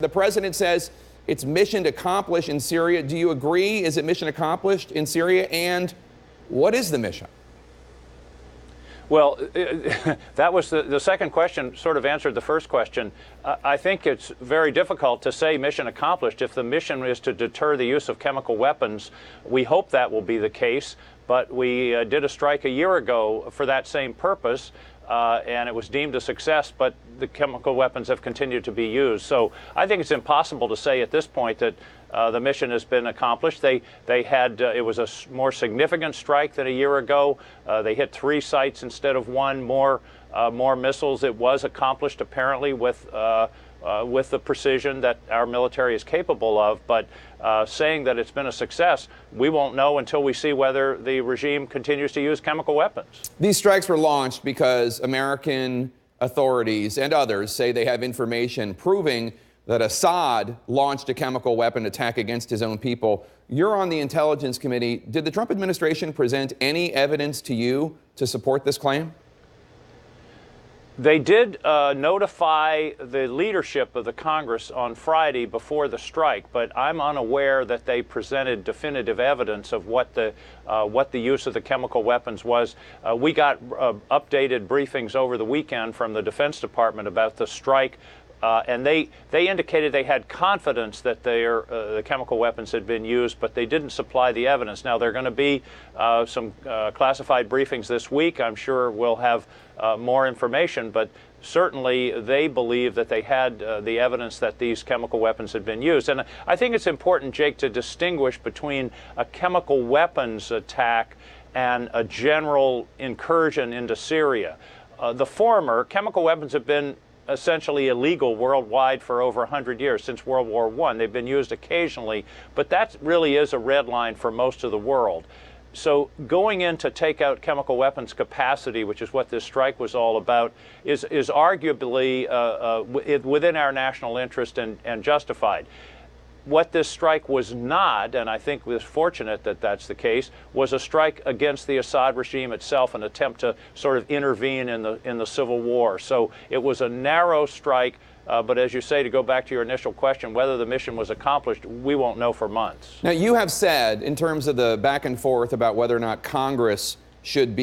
The president says it's mission accomplished in Syria. Do you agree? Is it mission accomplished in Syria? And what is the mission? Well, that was the second question, sort of answered the first question. I think it's very difficult to say mission accomplished. If the mission is to deter the use of chemical weapons, we hope that will be the case. But we did a strike a year ago for that same purpose, and it was deemed a success, but the chemical weapons have continued to be used. So I think it's impossible to say at this point that the mission has been accomplished. They had, it was a more significant strike than a year ago. They hit 3 sites instead of 1, more missiles. It was accomplished apparently with the precision that our military is capable of, but saying that it's been a success, we won't know until we see whether the regime continues to use chemical weapons. These strikes were launched because American authorities and others say they have information proving that Assad launched a chemical weapon attack against his own people. You're on the Intelligence Committee. Did the Trump administration present any evidence to you to support this claim? They did notify the leadership of the Congress on Friday before the strike, but I'm unaware that they presented definitive evidence of what the use of the chemical weapons was. We got updated briefings over the weekend from the Defense Department about the strike. And they indicated they had confidence that the chemical weapons had been used, but they didn't supply the evidence. Now, there are going to be some classified briefings this week. I'm sure we'll have more information, but certainly they believe that they had the evidence that these chemical weapons had been used. And I think it's important, Jake, to distinguish between a chemical weapons attack and a general incursion into Syria. The former, chemical weapons have been essentially illegal worldwide for over 100 years, since World War I. They've been used occasionally, but that really is a red line for most of the world. So going in to take out chemical weapons capacity, which is what this strike was all about, is arguably within our national interest and justified. What this strike was not, and I think was fortunate that that's the case, was a strike against the Assad regime itself, an attempt to sort of intervene in the civil war. So it was a narrow strike, but as you say, to go back to your initial question, whether the mission was accomplished, we won't know for months. Now, you have said, in terms of the back and forth about whether or not Congress should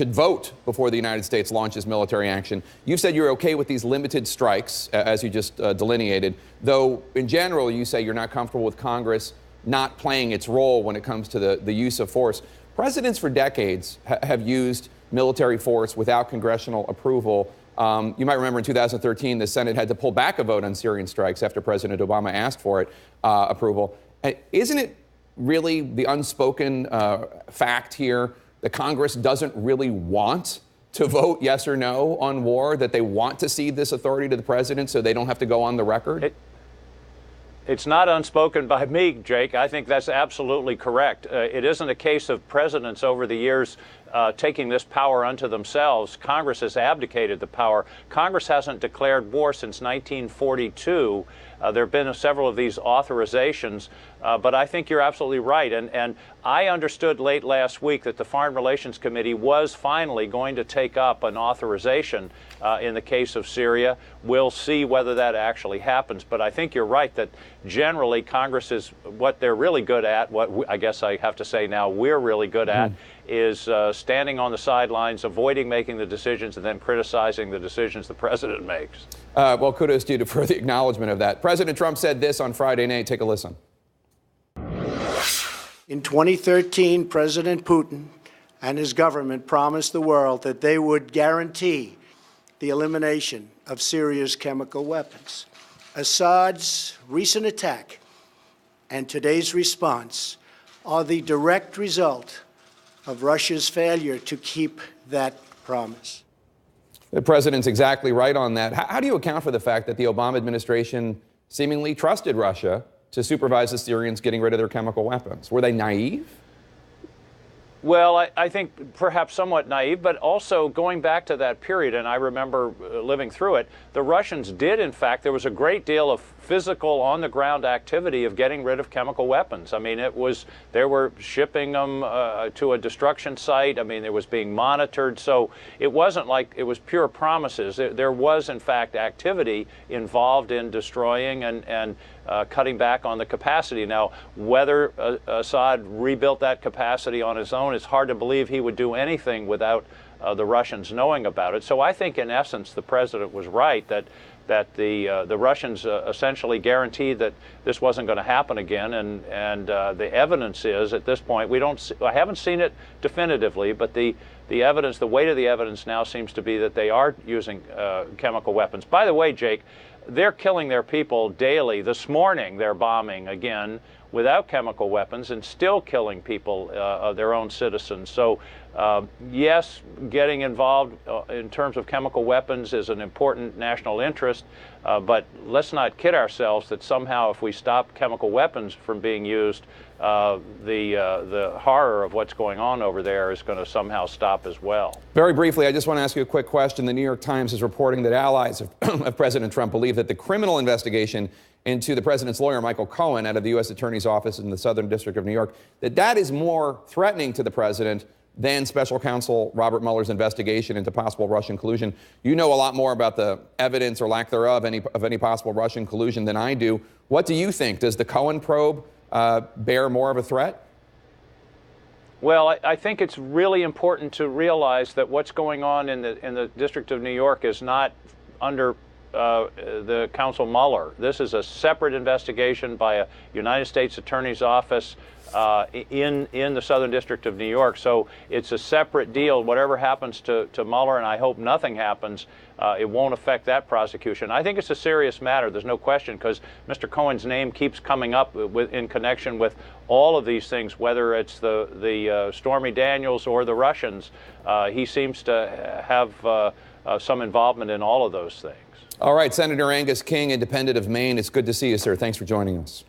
vote before the United States launches military action, you've said you're okay with these limited strikes, as you just delineated, though in general you say you're not comfortable with Congress not playing its role when it comes to the use of force. Presidents for decades have used military force without congressional approval. You might remember in 2013, the Senate had to pull back a vote on Syrian strikes after President Obama asked for it, approval. Isn't it really the unspoken fact here that Congress doesn't really want to vote yes or no on war, that they want to cede this authority to the president so they don't have to go on the record? It's not unspoken by me, Jake. I think that's absolutely correct. It isn't a case of presidents over the years taking this power unto themselves. Congress has abdicated the power. Congress hasn't declared war since 1942. There have been several of these authorizations, but I think you're absolutely right. And I understood late last week that the Foreign Relations Committee was finally going to take up an authorization in the case of Syria. We'll see whether that actually happens. But I think you're right that generally Congress is what they're really good at, I guess I have to say now we're really good at, is standing on the sidelines, avoiding making the decisions, and then criticizing the decisions the president makes. Well, kudos to you for the acknowledgement of that. President Trump said this on Friday night. Take a listen. In 2013, President Putin and his government promised the world that they would guarantee the elimination of Syria's chemical weapons. Assad's recent attack and today's response are the direct result of Russia's failure to keep that promise. The president's exactly right on that. How do you account for the fact that the Obama administration seemingly trusted Russia to supervise the Syrians getting rid of their chemical weapons? Were they naive? Well, I think perhaps somewhat naive, but also going back to that period, and I remember living through it, the Russians did, in fact, there was a great deal of physical on-the-ground activity of getting rid of chemical weapons. I mean, they were shipping them to a destruction site. I mean, it was being monitored. So it wasn't like it was pure promises. There was, in fact, activity involved in destroying and cutting back on the capacity. Now, whether Assad rebuilt that capacity on his own, it's hard to believe he would do anything without the Russians knowing about it. So I think, in essence, the president was right that the Russians essentially guaranteed that this wasn't going to happen again, and the evidence is at this point I haven't seen it definitively, but the evidence, the weight of the evidence now seems to be that they are using chemical weapons. By the way, Jake, they're killing their people daily. This morning they're bombing again without chemical weapons and still killing people, their own citizens. So yes, getting involved in terms of chemical weapons is an important national interest, but let's not kid ourselves that somehow if we stop chemical weapons from being used, the horror of what's going on over there is going to somehow stop as well. Very briefly, I just want to ask you a quick question. The New York Times is reporting that allies of President Trump believe that the criminal investigation into the president's lawyer, Michael Cohen, out of the U.S. Attorney's Office in the Southern District of New York, that is more threatening to the president than Special Counsel Robert Mueller's investigation into possible Russian collusion. You know a lot more about the evidence or lack thereof of any possible Russian collusion than I do. What do you think? Does the Cohen probe bear more of a threat? Well, I think it's really important to realize that what's going on in the District of New York is not under the Counsel Mueller. This is a separate investigation by a United States Attorney's Office in the Southern District of New York. So it's a separate deal. Whatever happens to Mueller, and I hope nothing happens, it won't affect that prosecution. I think it's a serious matter. There's no question, because Mr. Cohen's name keeps coming up in connection with all of these things, whether it's the Stormy Daniels or the Russians. He seems to have some involvement in all of those things. All right, Senator Angus King, independent of Maine. It's good to see you, sir. Thanks for joining us.